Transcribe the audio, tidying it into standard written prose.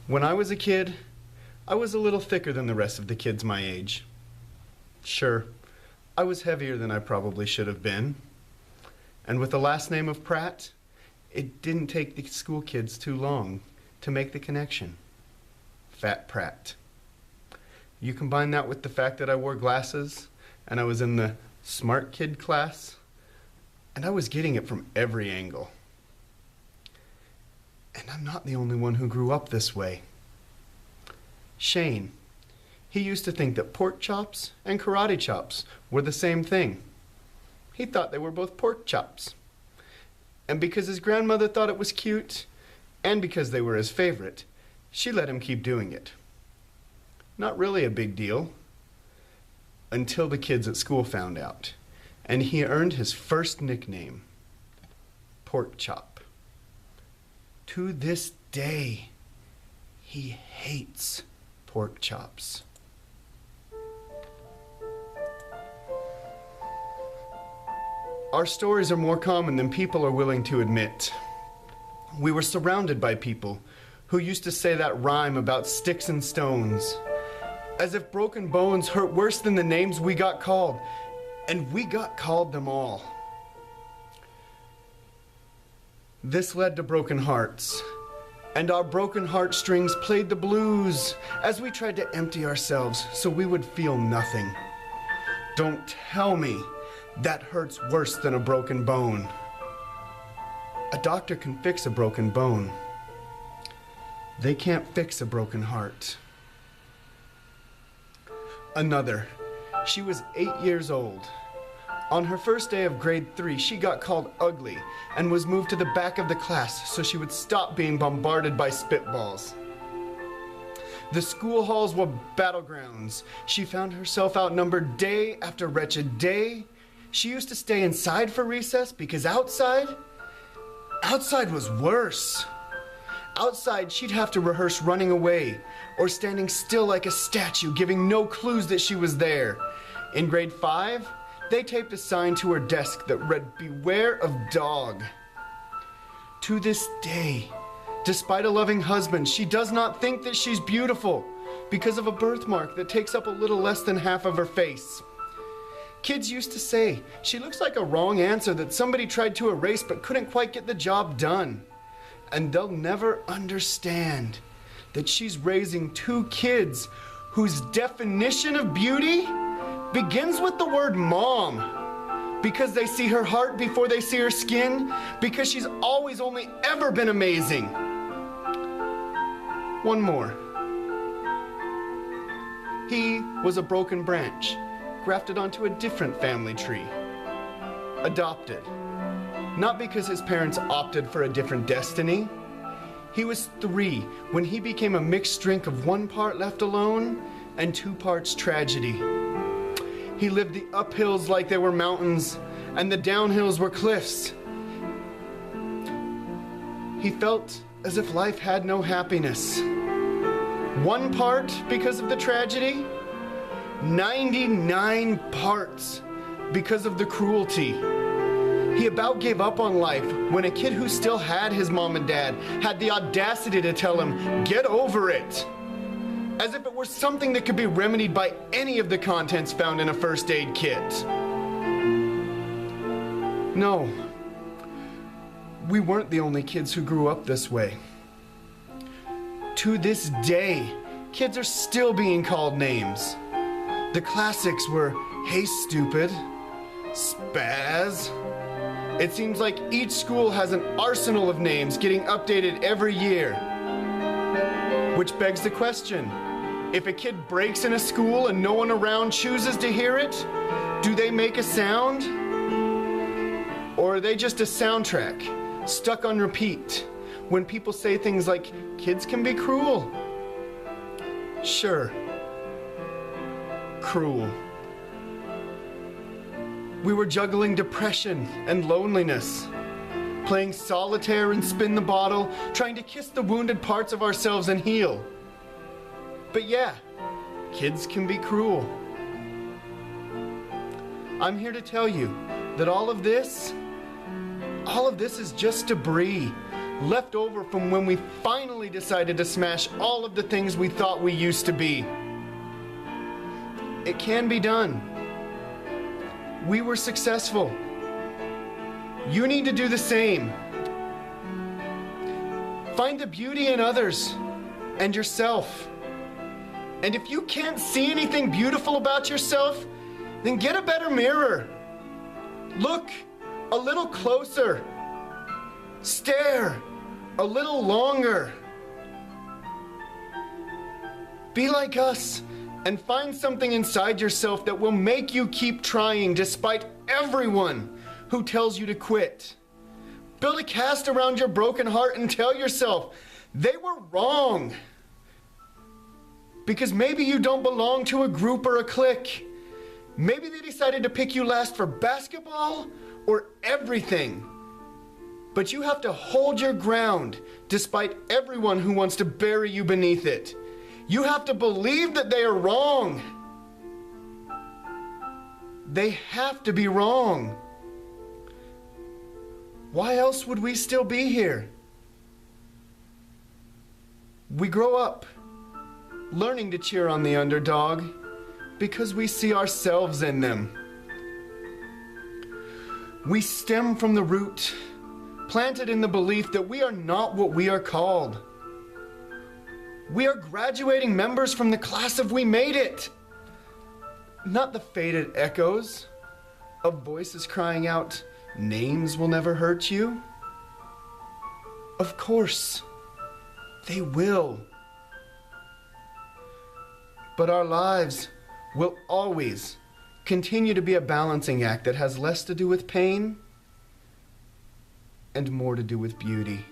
When I was a kid, I was a little thicker than the rest of the kids my age. Sure, I was heavier than I probably should have been. And with the last name of Pratt, it didn't take the school kids too long to make the connection. Fat Pratt. You combine that with the fact that I wore glasses and I was in the smart kid class, and I was getting it from every angle. And I'm not the only one who grew up this way. Shane, he used to think that pork chops and karate chops were the same thing. He thought they were both pork chops. And because his grandmother thought it was cute, and because they were his favorite, she let him keep doing it. Not really a big deal, until the kids at school found out, and he earned his first nickname, Pork Chop. To this day, he hates pork chops. Our stories are more common than people are willing to admit. We were surrounded by people who used to say that rhyme about sticks and stones, as if broken bones hurt worse than the names we got called, and we got called them all. This led to broken hearts, and our broken heartstrings played the blues as we tried to empty ourselves so we would feel nothing. Don't tell me that hurts worse than a broken bone. A doctor can fix a broken bone. They can't fix a broken heart. Another, she was 8 years old. On her first day of grade 3, she got called ugly and was moved to the back of the class so she would stop being bombarded by spitballs. The school halls were battlegrounds. She found herself outnumbered day after wretched day. She used to stay inside for recess because outside was worse. Outside, she'd have to rehearse running away or standing still like a statue, giving no clues that she was there. In grade 5, they taped a sign to her desk that read, "Beware of dog." To this day, despite a loving husband, she does not think that she's beautiful because of a birthmark that takes up a little less than half of her face. Kids used to say she looks like a wrong answer that somebody tried to erase but couldn't quite get the job done. And they'll never understand that she's raising 2 kids whose definition of beauty begins with the word mom, because they see her heart before they see her skin, because she's always only ever been amazing. One more. He was a broken branch, grafted onto a different family tree. Adopted. Not because his parents opted for a different destiny. He was 3 when he became a mixed drink of 1 part left alone and 2 parts tragedy. He lived the uphills like they were mountains and the downhills were cliffs. He felt as if life had no happiness. 1 part because of the tragedy, 99 parts because of the cruelty. He about gave up on life when a kid who still had his mom and dad had the audacity to tell him, "Get over it," as if it were something that could be remedied by any of the contents found in a first aid kit. No, we weren't the only kids who grew up this way. To this day, kids are still being called names. The classics were, "Hey stupid," "Spaz." It seems like each school has an arsenal of names getting updated every year. Which begs the question, if a kid breaks in a school and no one around chooses to hear it, do they make a sound? Or are they just a soundtrack, stuck on repeat, when people say things like, "Kids can be cruel"? Sure, cruel. We were juggling depression and loneliness, playing solitaire and spin the bottle, trying to kiss the wounded parts of ourselves and heal. But yeah, kids can be cruel. I'm here to tell you that all of this is just debris left over from when we finally decided to smash all of the things we thought we used to be. It can be done. We were successful. You need to do the same. Find the beauty in others and yourself. And if you can't see anything beautiful about yourself, then get a better mirror. Look a little closer. Stare a little longer. Be like us and find something inside yourself that will make you keep trying despite everyone who tells you to quit. Build a cast around your broken heart and tell yourself they were wrong. Because maybe you don't belong to a group or a clique. Maybe they decided to pick you last for basketball or everything. But you have to hold your ground despite everyone who wants to bury you beneath it. You have to believe that they are wrong. They have to be wrong. Why else would we still be here? We grow up learning to cheer on the underdog because we see ourselves in them. We stem from the root, planted in the belief that we are not what we are called. We are graduating members from the class of We Made It, not the faded echoes of voices crying out, "Names will never hurt you." Of course, they will. But our lives will always continue to be a balancing act that has less to do with pain and more to do with beauty.